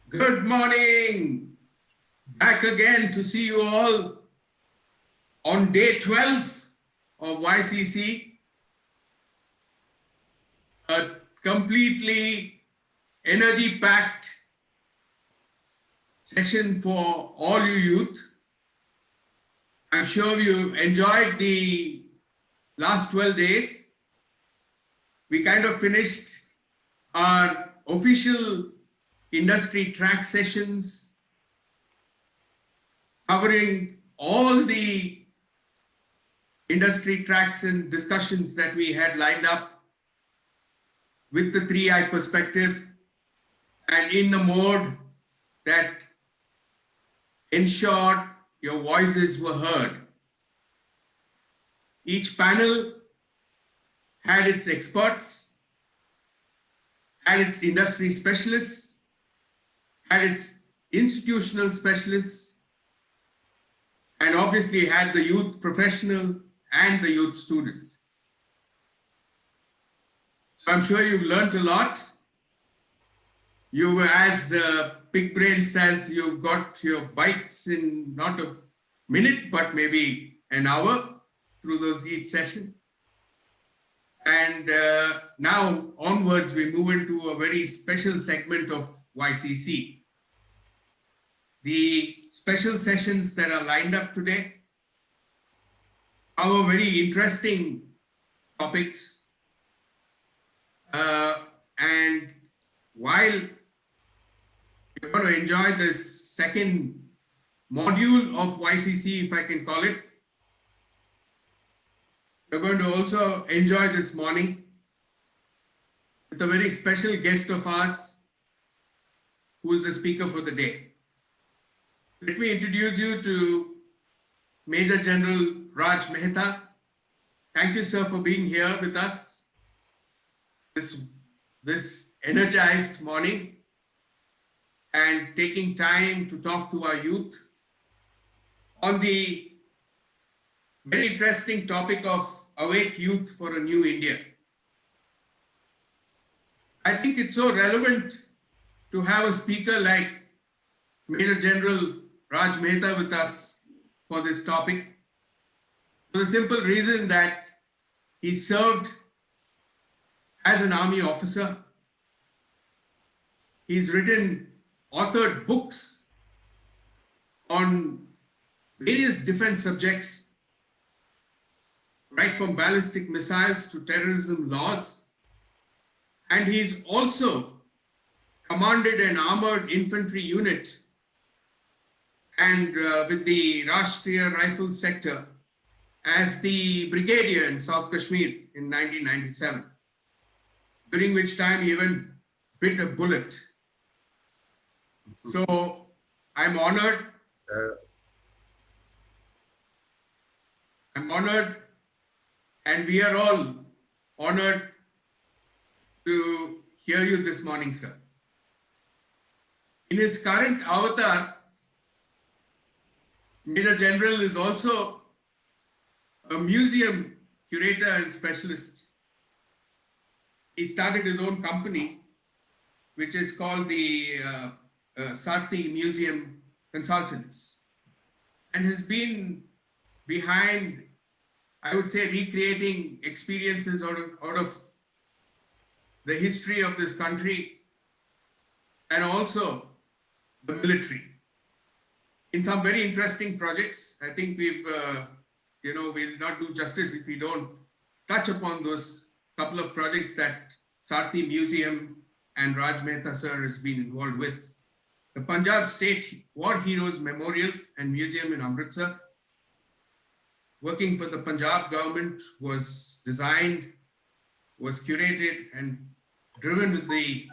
Good morning. Back again to see you all on day 12 of YCC, a completely energy packed session for all you youth. I'm sure you enjoyed the last 12 days. We kind of finished our official industry track sessions covering all the industry tracks and discussions that we had lined up with the 3I perspective and in the mode that ensured your voices were heard. Each panel had its experts, had its industry specialists, had its institutional specialists, and obviously had the youth professional and the youth student. So I'm sure you've learned a lot. You, as Big Brain says, you've got your bites in not a minute, but maybe an hour through those each session. And now onwards, we move into a very special segment of YCC. The special sessions that are lined up today are very interesting topics. And while you're going to enjoy this second module of YCC, if I can call it, we're going to also enjoy this morning with a very special guest of ours, who is the speaker for the day. Let me introduce you to Major General Raj Mehta. Thank you, sir, for being here with us this energized morning and taking time to talk to our youth on the very interesting topic of Awake Youth for a New India. I think it's so relevant to have a speaker like Major General Raj Mehta with us for this topic, for the simple reason that he served as an army officer. He's authored books on various defense subjects, right from ballistic missiles to terrorism laws. And he's also commanded an armored infantry unit and with the Rashtriya Rifle sector as the brigadier in South Kashmir in 1997, during which time he even bit a bullet. So I'm honored. And we are all honored to hear you this morning, sir. In his current avatar, Major General is also a museum curator and specialist. He started his own company, which is called the Sarthi Museum Consultants, and has been behind, I would say, recreating experiences out of the history of this country and also the military in some very interesting projects. I think we'll not do justice if we don't touch upon those couple of projects that Sarthi Museum and Raj Mehta sir has been involved with. The Punjab State War Heroes Memorial and Museum in Amritsar, working for the Punjab government, was designed, was curated and driven with the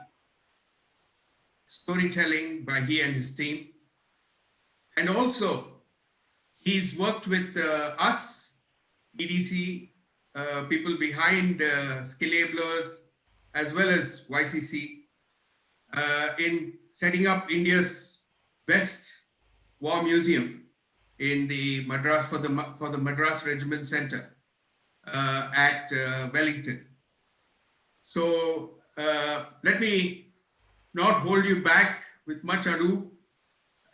storytelling by he and his team. And also, he's worked with us, EDC, people behind Skill Enablers, as well as YCC, in setting up India's best war museum in the Madras, for the Madras Regiment Center at Wellington. So let me not hold you back with much ado,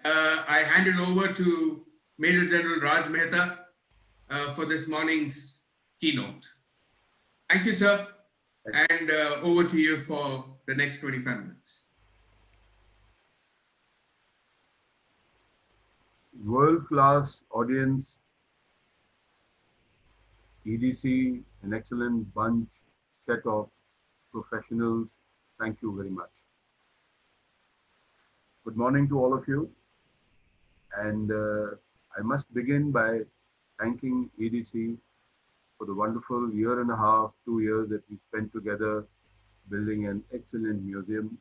I hand it over to Major General Raj Mehta for this morning's keynote. Thank you, sir, and over to you for the next 25 minutes. World-class audience, EDC, an excellent bunch, set of professionals. Thank you very much. Good morning to all of you. And I must begin by thanking EDC for the wonderful year and a half, 2 years that we spent together building an excellent museum.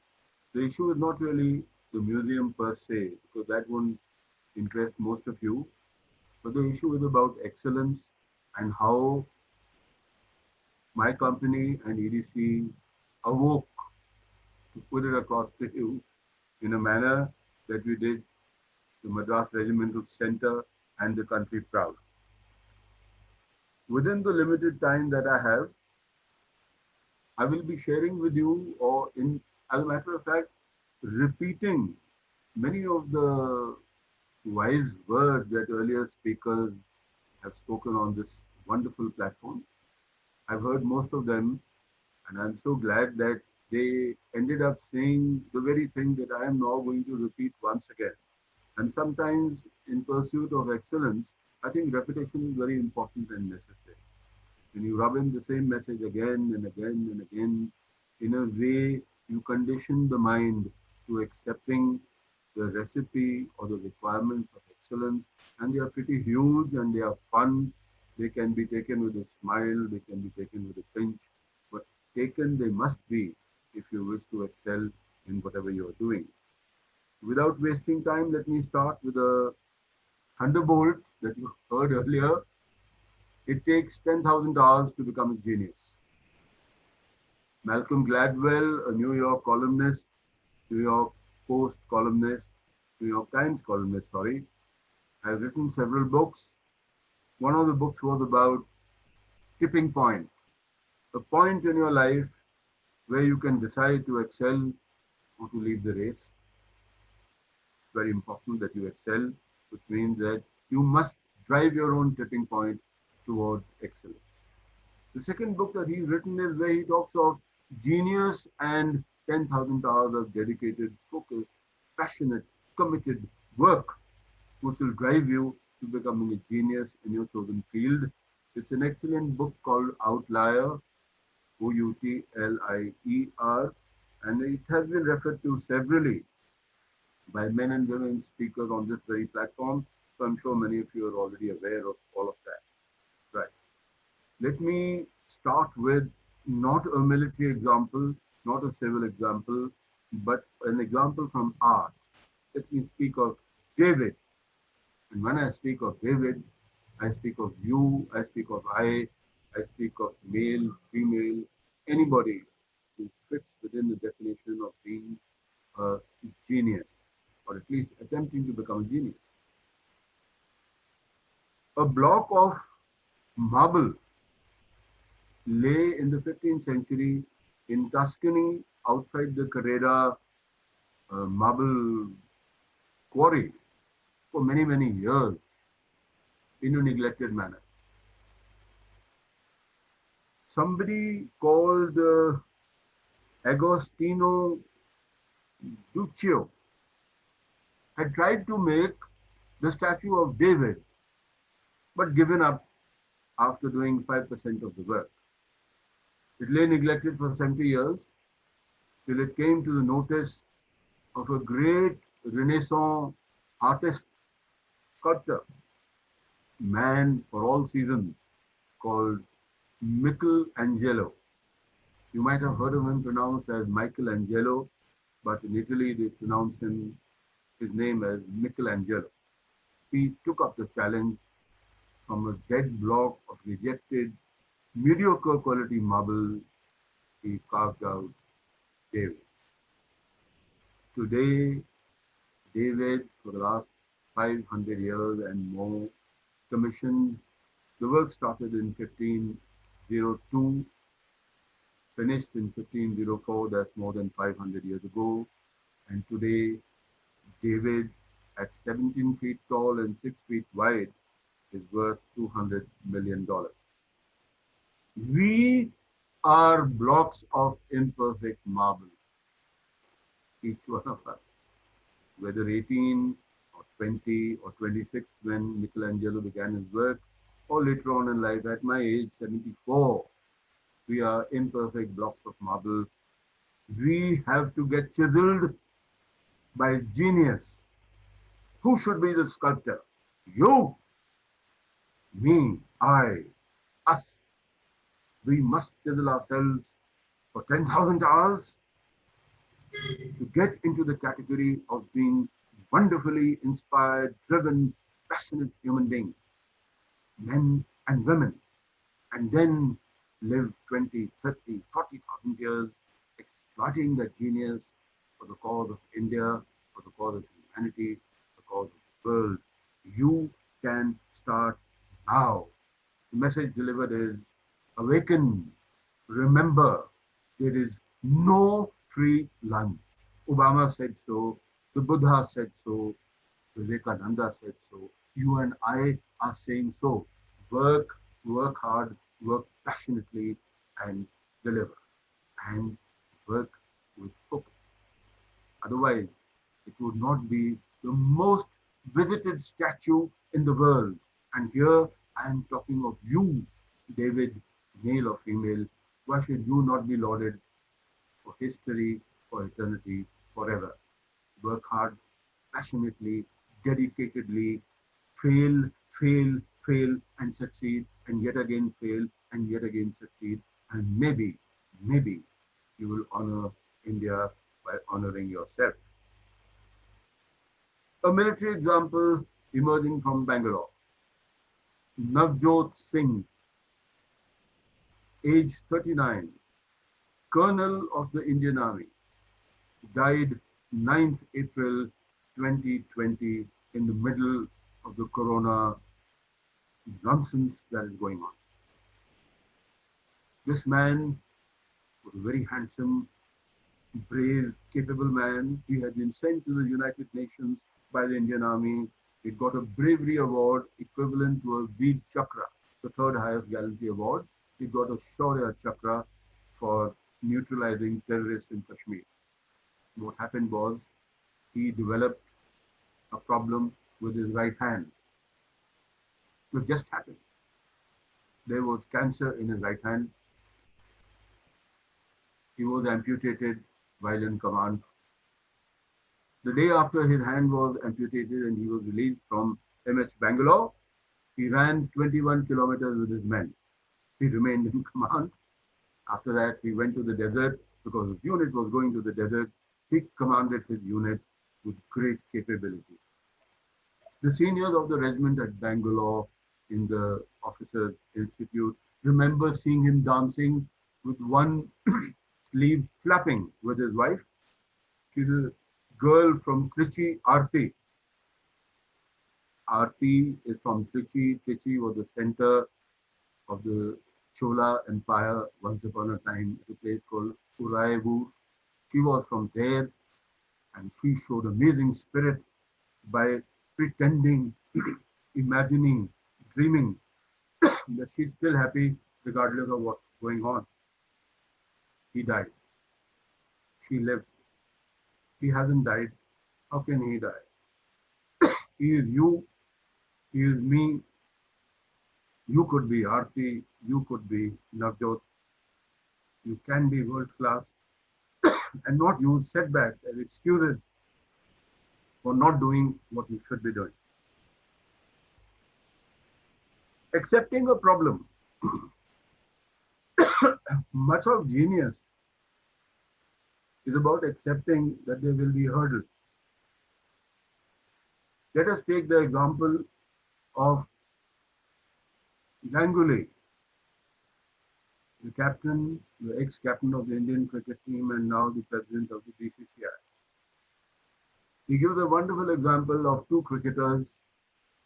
The issue is not really the museum per se, because that won't interest most of you, but the issue is about excellence and how my company and EDC awoke to put it across to you in a manner that we did the Madras Regimental Center and the country proud. Within the limited time that I have, I will be sharing with you, or as a matter of fact, repeating many of the wise words that earlier speakers have spoken on this wonderful platform. I've heard most of them, and I'm so glad that they ended up saying the very thing that I am now going to repeat once again. And sometimes, in pursuit of excellence, I think repetition is very important and necessary. When you rub in the same message again and again and again, in a way, you condition the mind to accepting the recipe or the requirements of excellence. And they are pretty huge and they are fun. They can be taken with a smile, they can be taken with a pinch, but taken they must be if you wish to excel in whatever you are doing. Without wasting time, let me start with a thunderbolt that you heard earlier. It takes 10,000 hours to become a genius. Malcolm Gladwell, a New York columnist, New York Post columnist, New York Times columnist, sorry, has written several books. One of the books was about tipping point, a point in your life where you can decide to excel or to leave the race. It's very important that you excel, which means that you must drive your own tipping point towards excellence. The second book that he's written is where he talks of genius and 10,000 hours of dedicated, focused, passionate, committed work, which will drive you to becoming a genius in your chosen field. It's an excellent book called Outlier, Outlier, and it has been referred to severally by men and women speakers on this very platform. So I'm sure many of you are already aware of all of that. Right. Let me start with not a military example, not a civil example, but an example from art. Let me speak of David. And when I speak of David, I speak of you, I speak of I speak of male, female, anybody who fits within the definition of being a genius, or at least attempting to become a genius. A block of marble lay in the 15th century in Tuscany outside the Carrera marble quarry for many, many years in a neglected manner. Somebody called Agostino Duccio had tried to make the statue of David, but given up after doing 5% of the work. It lay neglected for 70 years till it came to the notice of a great Renaissance artist, sculptor, man for all seasons, called Michelangelo. You might have heard of him pronounced as Michelangelo, but in Italy they pronounce his name as Michelangelo. He took up the challenge from a dead block of rejected, mediocre quality marble. He carved out David. Today, David, for the last 500 years and more, commissioned. The work started in 1502, finished in 1504, that's more than 500 years ago. And today, David, at 17 feet tall and 6 feet wide, is worth $200 million. We are blocks of imperfect marble, each one of us, whether 18 or 20 or 26 when Michelangelo began his work, or later on in life at my age, 74. We are imperfect blocks of marble. We have to get chiseled by genius. Who should be the sculptor? You, me, I, us. We must chisel ourselves for 10,000 hours to get into the category of being wonderfully inspired, driven, passionate human beings, men and women, and then live 20, 30, 40,000 years exploiting that genius for the cause of India, for the cause of humanity, the cause of the world. You can start now. The message delivered is awaken, remember, there is no free lunch. Obama said so, the Buddha said so, Vivekananda said so, you and I are saying so. Work, work hard, work passionately, and deliver. And work with focus. Otherwise, it would not be the most visited statue in the world. And here I am talking of you, David, male or female. Why should you not be lauded for history, for eternity, forever? Work hard, passionately, dedicatedly, fail, fail, fail, and succeed, and yet again fail, and yet again succeed. And maybe you will honor India by honoring yourself. A military example emerging from Bangalore. Navjot Singh, age 39, Colonel of the Indian Army, died 9th April 2020 in the middle of the corona nonsense that is going on. This man was a very handsome, brave, capable man. He had been sent to the United Nations by the Indian Army. He got a bravery award equivalent to a Veer Chakra, the third highest gallantry award. He got a Shaurya Chakra for neutralizing terrorists in Kashmir. What happened was he developed a problem with his right hand. It just happened. There was cancer in his right hand. He was amputated while in command. The day after his hand was amputated and he was released from MH Bangalore, he ran 21 kilometers with his men. He remained in command. After that, he went to the desert because his unit was going to the desert. He commanded his unit with great capability. The seniors of the regiment at Bangalore in the Officers Institute remember seeing him dancing with one sleeve flapping with his wife. She's a girl from Trichy, Aarti. Aarti is from Trichy. Trichy was the center of the Chola Empire once upon a time at a place called Uraiyur. She was from there and she showed amazing spirit by pretending, imagining, dreaming that she's still happy regardless of what's going on. He died. She lives. He hasn't died. How can he die? He is you. He is me. You could be Aarti. You could be Navjot. You can be world class and not use setbacks as excuses for not doing what you should be doing. Accepting a problem. Much of genius is about accepting that there will be hurdles. Let us take the example of Ganguly, the captain, the ex-captain of the Indian cricket team and now the president of the BCCI. He gives a wonderful example of two cricketers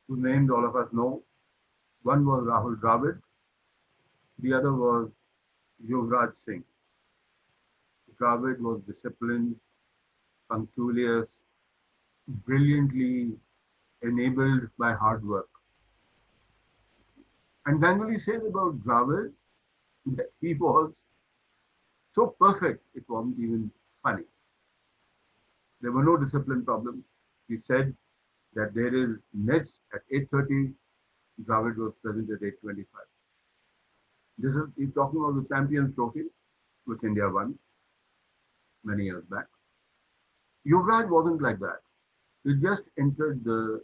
whose names all of us know. One was Rahul Dravid, the other was Yuvraj Singh. Dravid was disciplined, punctilious, brilliantly enabled by hard work. And Ganguly says about Dravid that he was so perfect it wasn't even funny. There were no discipline problems. He said that there is Nets at 8:30, Dravid was present at 8:25. This is he's talking about the Champions Trophy, which India won many years back. Yuvraj wasn't like that. He just entered the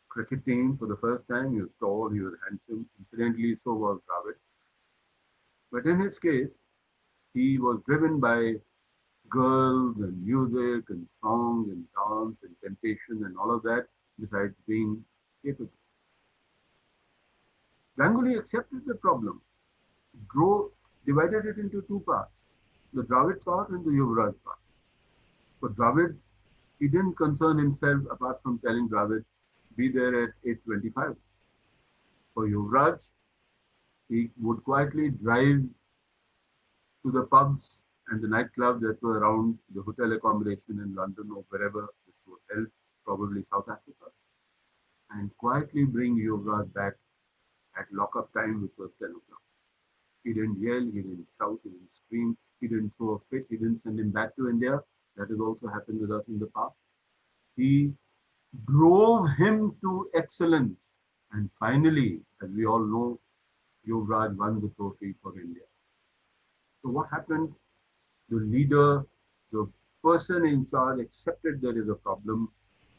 cricket team for the first time. He was tall, he was handsome. Incidentally, so was Dravid. But in his case, he was driven by girls and music and song and dance and temptation and all of that, besides being capable. Ganguly accepted the problem, drove, divided it into two parts, the Dravid part and the Yuvraj part. For Dravid, he didn't concern himself apart from telling Dravid, be there at 8:25. For Yuvraj, he would quietly drive to the pubs and the nightclubs that were around the hotel accommodation in London or wherever this was held, probably South Africa, and quietly bring Yuvraj back at lock-up time, which was 10 o'clock. He didn't yell, he didn't shout, he didn't scream, he didn't throw a fit, he didn't send him back to India. That has also happened with us in the past. He drove him to excellence. And finally, as we all know, Yuvraj won the trophy for India. So what happened? The leader, the person in charge accepted there is a problem.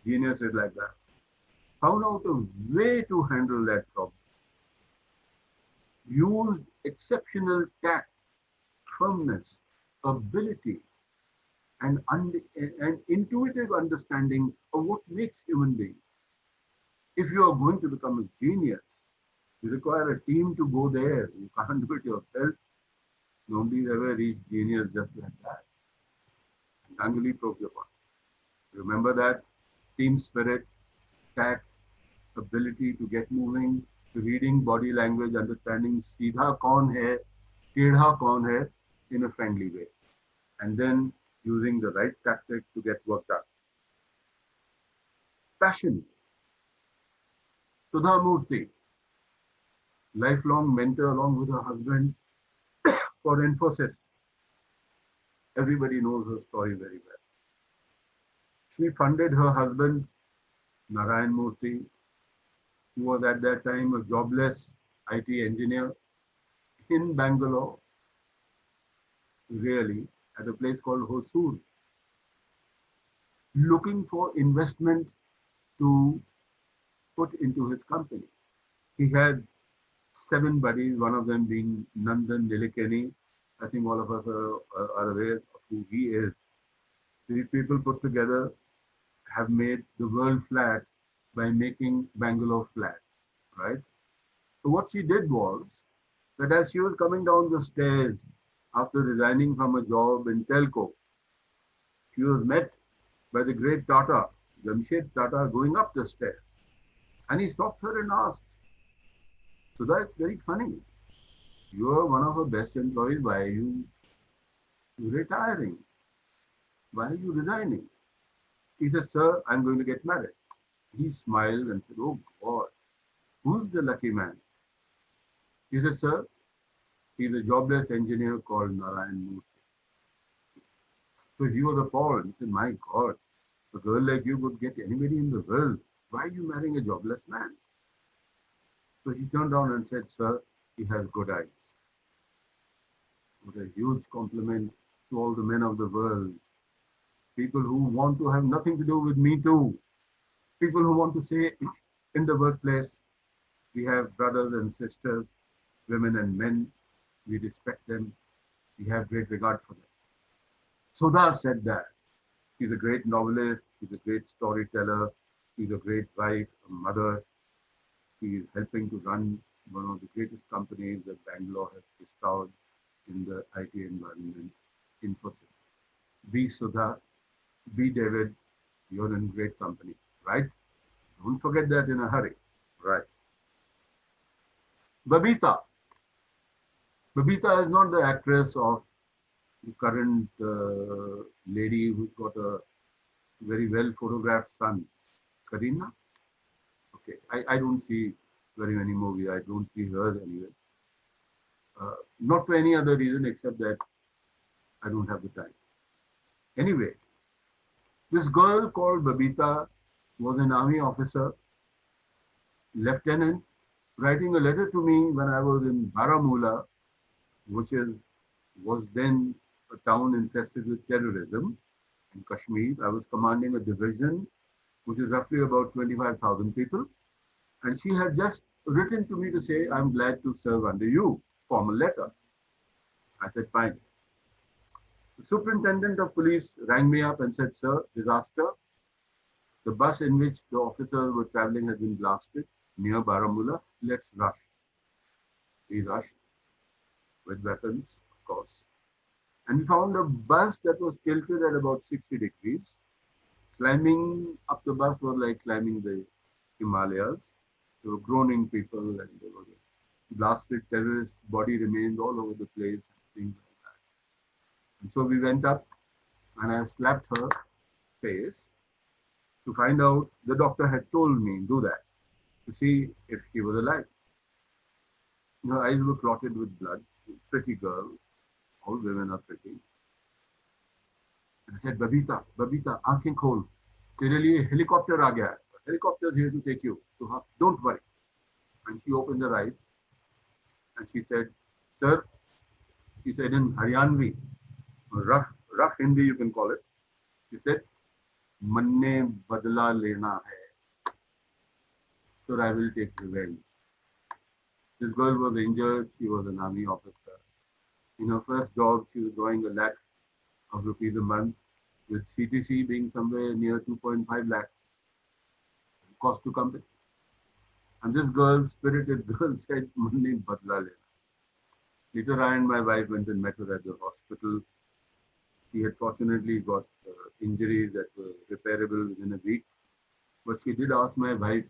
Genius is like that. Found out a way to handle that problem. Used exceptional tact, firmness, ability, and intuitive understanding of what makes human beings. If you are going to become a genius, you require a team to go there. You can't do it yourself. Nobody's ever reached genius just like that. Ganguly broke your point. Remember that team spirit, tact, ability to get moving, reading body language, understanding सीधा कौन है, टेढ़ा कौन है in a friendly way, and then using the right tactic to get work done. Passion. Sudha Murthy, lifelong mentor along with her husband for Infosys. Everybody knows her story very well. She funded her husband, Narayan Murthy, who was at that time a jobless IT engineer in Bangalore, really, at a place called Hosur, looking for investment to put into his company. He had 7 buddies, one of them being Nandan Nilekani. I think all of us are aware of who he is. These people put together have made the world flat by making Bangalore flat, right? So what she did was that as she was coming down the stairs after resigning from a job in telco, she was met by the great Tata, Jamshed Tata, going up the stairs. And he stopped her and asked, Sudha, it's very funny. You are one of our best employees. Why are you retiring? Why are you resigning? He said, Sir, I'm going to get married. He smiled and said, Oh God, who's the lucky man? He said, Sir, he's a jobless engineer called Narayan Murthy. So he was appalled. He said, My God, a girl like you would get anybody in the world. Why are you marrying a jobless man? So he turned around and said, Sir, he has good eyes. What a huge compliment to all the men of the world. People who want to have nothing to do with me too. People who want to say in the workplace, we have brothers and sisters, women and men. We respect them. We have great regard for them. Sudha said that. She's a great novelist. She's a great storyteller. She's a great wife, a mother. She is helping to run one of the greatest companies that Bangalore has bestowed in the IT environment, Infosys. Be Sudha, be David, you're in great company, right? Don't forget that in a hurry, right? Babita. Babita is not the actress of the current lady who's got a very well photographed son, Karina. Okay, I don't see very many movies. I don't see her anyway. Not for any other reason except that I don't have the time. Anyway, this girl called Babita was an army officer, lieutenant, writing a letter to me when I was in Baramulla, which was then a town infested with terrorism in Kashmir. I was commanding a division, which is roughly about 25,000 people. And she had just written to me to say, I'm glad to serve under you, formal letter. I said, fine. The superintendent of police rang me up and said, sir, disaster. The bus in which the officers were traveling has been blasted near Baramulla. Let's rush. We rushed with weapons, of course. And we found a bus that was tilted at about 60 degrees. Climbing up the bus was like climbing the Himalayas. There were groaning people and there was a blasted terrorist body remains all over the place and things like that. And so we went up and I slapped her face to find out. The doctor had told me do that to see if she was alive. Her eyes were clotted with blood. Pretty girl. All women are pretty. And I said, Babita, Babita, aanखें खोल. तेरे लिए helicopter आ गया है. Helicopter is here to take you. So don't worry. And she opened her eyes and she said, sir, she said in Haryanvi, rough Hindi you can call it. She said, manne badla lena hai. So I will take revenge. This girl was injured. She was an army officer. In her first job, she was drawing a lakh of rupees a month, with CTC being somewhere near 2.5 lakhs cost to company. And this girl, spirited girl, said, Manne badla lena. Later, I and my wife went and met her at the hospital. She had fortunately got injuries that were repairable within a week. But she did ask my wife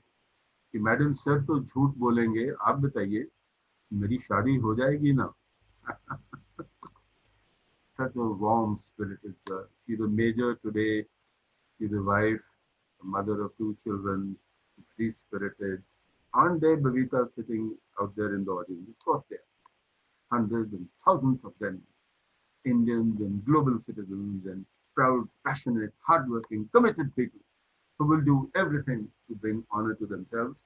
कि madam sir तो झूठ बोलेंगे, आप बताइए मेरी शादी हो जाएगी ना? Such a warm spirited girl. She's a major today. She's a wife, a mother of two children, free spirited. Aren't there Babita sitting out there in the audience? Of course there are. Hundreds and thousands of them. Indians and global citizens and proud, passionate, hardworking, committed people who will do everything to bring honor to themselves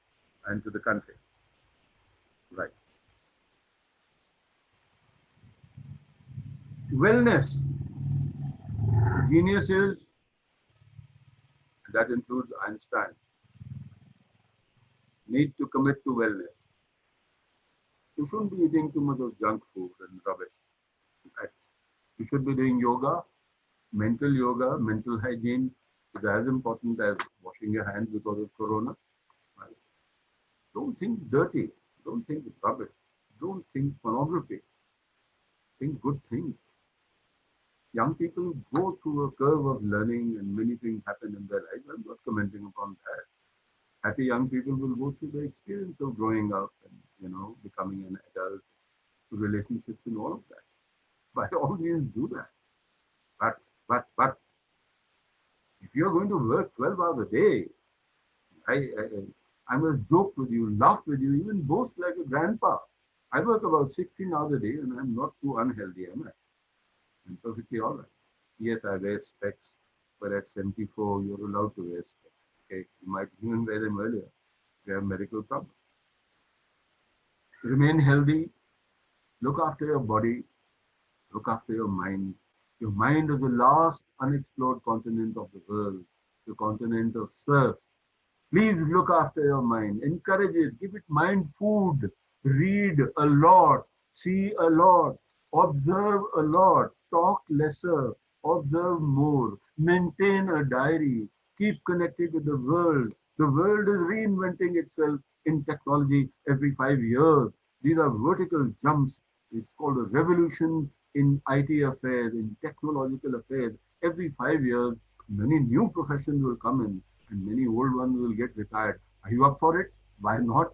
and to the country. Right. Wellness. Geniuses, that includes Einstein, need to commit to wellness. You shouldn't be eating too much of junk food and rubbish. In fact, you should be doing yoga, mental hygiene is as important as washing your hands because of corona. Right? Don't think dirty. Don't think rubbish. Don't think pornography. Think good things. Young people go through a curve of learning and many things happen in their life. I'm not commenting upon that. Happy young people will go through the experience of growing up and, becoming an adult, relationships and all of that. By all means do that. But if you're going to work 12 hours a day, I must joke with you, laugh with you, even boast like a grandpa. I work about 16 hours a day and I'm not too unhealthy, am I? I'm perfectly all right. Yes, I wear specs, but at 74, you're allowed to wear specs. Okay, you might even wear them earlier. You have medical problems. Remain healthy. Look after your body. Look after your mind. Your mind is the last unexplored continent of the world, the continent of serfs. Please look after your mind. Encourage it. Give it mind food. Read a lot. See a lot. Observe a lot. Talk lesser. Observe more. Maintain a diary. Keep connected with the world. The world is reinventing itself in technology every 5 years. These are vertical jumps. It's called a revolution in IT affairs, in technological affairs. Every 5 years, many new professions will come in and many old ones will get retired. Are you up for it? Why not?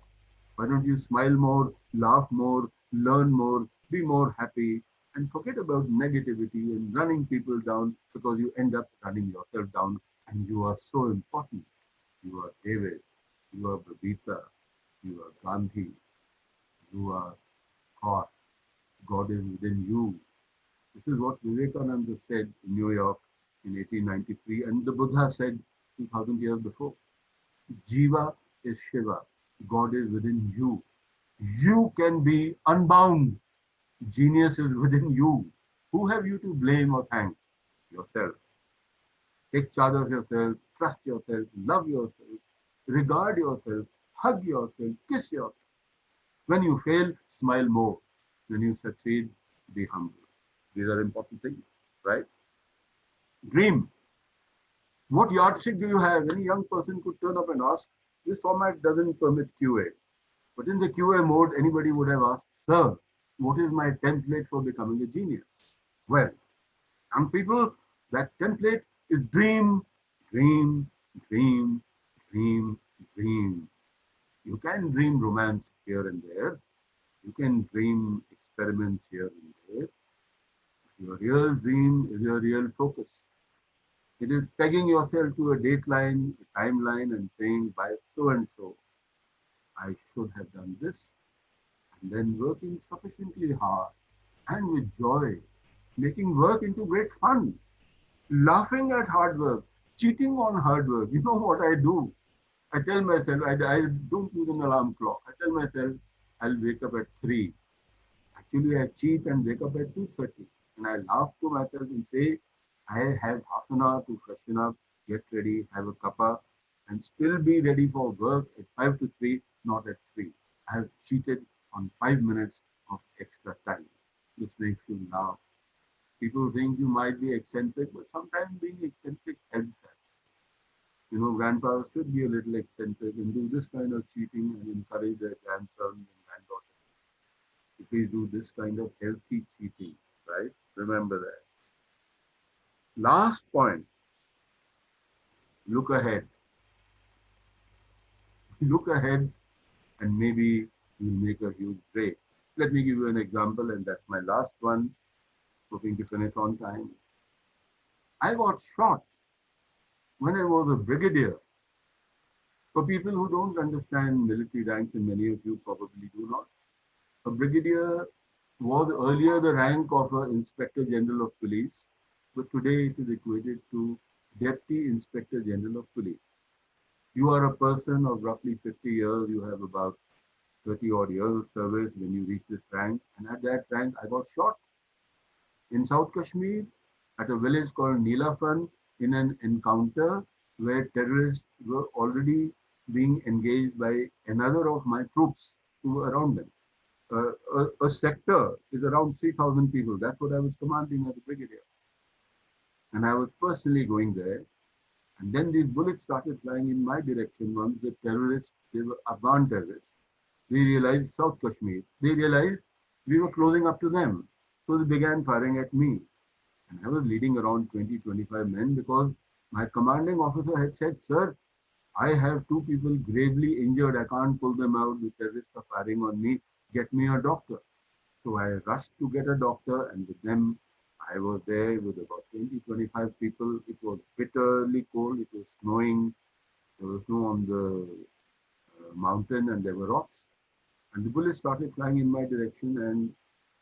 Why don't you smile more, laugh more, learn more, be more happy, and forget about negativity and running people down because you end up running yourself down And you are so important. You are David, you are Babita, you are Gandhi, you are God. God is within you. This is what Vivekananda said in New York in 1893, and the Buddha said 2000 years before. Jiva is Shiva. God is within you. You can be unbound. Genius is within you. Who have you to blame or thank? Yourself. Take charge of yourself, trust yourself, love yourself, regard yourself, hug yourself, kiss yourself. When you fail, smile more. When you succeed, be humble. These are important things, right? Dream. What yardstick do you have? Any young person could turn up and ask. This format doesn't permit QA. But in the QA mode, anybody would have asked, Sir, what is my template for becoming a genius? Well, young people, that template is dream, dream, dream, dream, dream. You can dream romance here and there. You can dream experiments here and there. Your real dream is your real focus. It is pegging yourself to a dateline, a timeline, and saying, by so and so, I should have done this. And then working sufficiently hard and with joy, making work into great fun, laughing at hard work, cheating on hard work. You know what I do? I tell myself, I don't use an alarm clock. I tell myself, I'll wake up at 3. Actually, I cheat and wake up at 2:30. And I laugh to myself and say, I have half an hour to freshen up, get ready, have a cuppa, and still be ready for work at 5 to 3, not at 3. I have cheated on 5 minutes of extra time. This makes you laugh. People think you might be eccentric, but sometimes being eccentric helps us. You know, grandfathers should be a little eccentric and do this kind of cheating and encourage their grandsons and granddaughters. If we do this kind of healthy cheating, right? Remember that. Last point, look ahead. Look ahead and maybe you'll make a huge break. Let me give you an example, and that's my last one, hoping to finish on time. I got shot when I was a brigadier. For people who don't understand military ranks, and many of you probably do not, a brigadier was earlier the rank of an inspector general of police, but today it is equated to deputy inspector general of police. You are a person of roughly 50 years, you have about 30 odd years of service when you reach this rank, and at that rank, I got shot in South Kashmir at a village called Neelafan in an encounter where terrorists were already being engaged by another of my troops who were around them. A sector is around 3,000 people. That's what I was commanding as a brigadier. And I was personally going there. And then these bullets started flying in my direction. Once the terrorists, they were Afghan terrorists, they realized South Kashmir. They realized we were closing up to them. So they began firing at me. And I was leading around 20, 25 men because my commanding officer had said, Sir, I have 2 people gravely injured. I can't pull them out. The terrorists are firing on me. Get me a doctor. So I rushed to get a doctor, and with them, I was there with about 20, 25 people. It was bitterly cold. It was snowing. There was snow on the mountain, and there were rocks. And the bullet started flying in my direction, and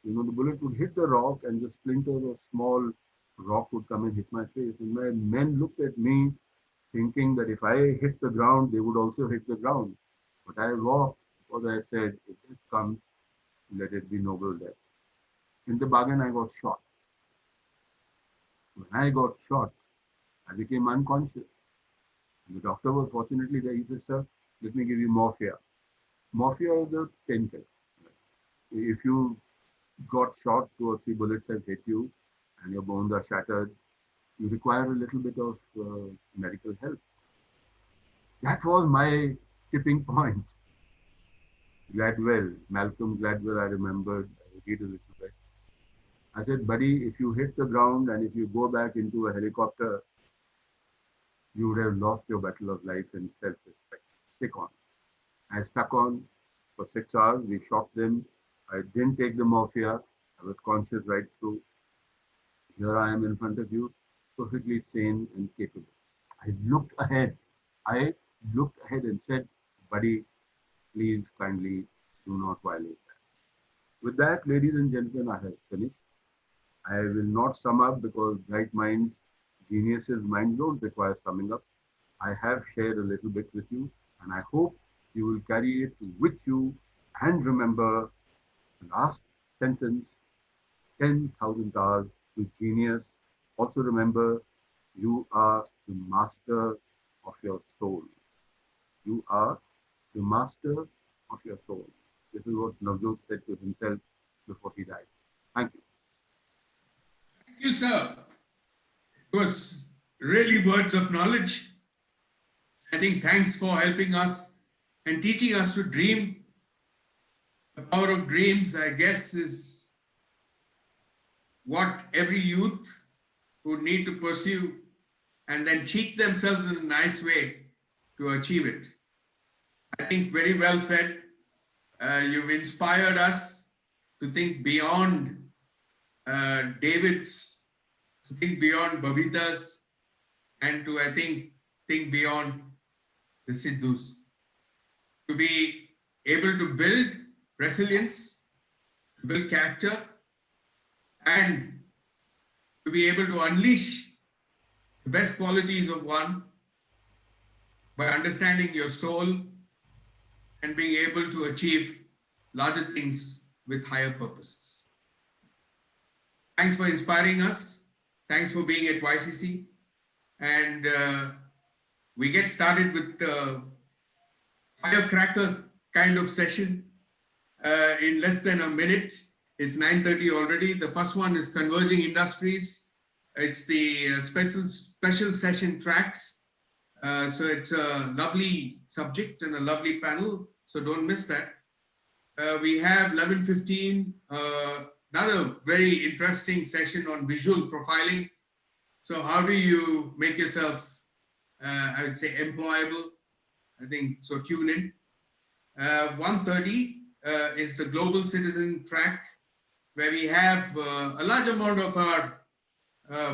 the bullet would hit the rock, and the splinters of small rock would come and hit my face. And my men looked at me, thinking that if I hit the ground, they would also hit the ground. But I walked because I said, if this comes, let it be noble death. In the bargain, I got shot. When I got shot, I became unconscious. And the doctor was fortunately there. He said, Sir, let me give you morphia. Morphia is a painkiller. If you got shot, 2 or 3 bullets have hit you, and your bones are shattered, you require a little bit of medical help. That was my tipping point. Gladwell, Malcolm Gladwell, I remembered, I read a little bit. I said, buddy, if you hit the ground and if you go back into a helicopter, you would have lost your battle of life and self-respect. Stick on. I stuck on for 6 hours. We shocked them. I didn't take the morphia. I was conscious right through. Here I am in front of you, perfectly sane and capable. I looked ahead. I looked ahead and said, buddy, please kindly do not violate that. With that, ladies and gentlemen, I have finished. I will not sum up because bright minds, geniuses' minds don't require summing up. I have shared a little bit with you, and I hope you will carry it with you and remember the last sentence 10,000 hours with genius. Also, remember you are the master of your soul. You are the master of your soul. This is what Navjot said to himself before he died. Thank you. Thank you, sir. It was really words of knowledge. I think thanks for helping us and teaching us to dream. The power of dreams, I guess, is what every youth would need to pursue and then cheat themselves in a nice way to achieve it. I think very well said. You've inspired us to think beyond David's, to think beyond Babita's, and to, I think beyond the Siddhus. To be able to build resilience, to build character, and to be able to unleash the best qualities of one by understanding your soul and being able to achieve larger things with higher purposes. Thanks for inspiring us. Thanks for being at YCC. And we get started with the firecracker kind of session in less than a minute. It's 9:30 already. The first one is Converging Industries. It's the special session tracks. So it's a lovely subject and a lovely panel. So don't miss that. We have 11:15, another very interesting session on visual profiling. So how do you make yourself, I would say, employable? I think so. Tune in. 1:30 is the Global Citizen track, where we have a large amount of our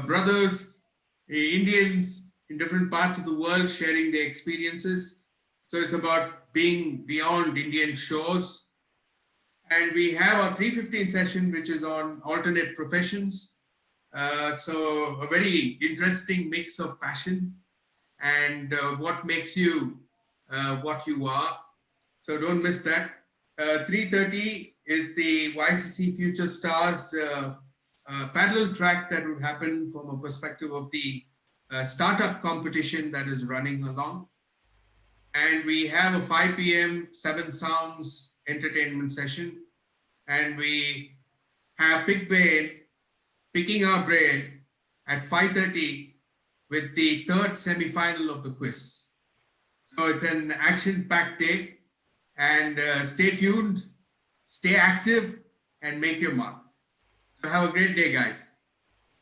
brothers, Indians in different parts of the world sharing their experiences. So it's about being beyond Indian shores. And we have our 3:15 session, which is on alternate professions. So a very interesting mix of passion and what makes you what you are. So don't miss that. 3:30 is the YCC Future Stars parallel track that would happen from a perspective of the startup competition that is running along. And we have a 5 p.m. Seven Sounds entertainment session. And we have Picking Our Brain at 5:30 with the third semi-final of the quiz. So it's an action-packed day. And stay tuned, stay active, and make your mark. So have a great day, guys.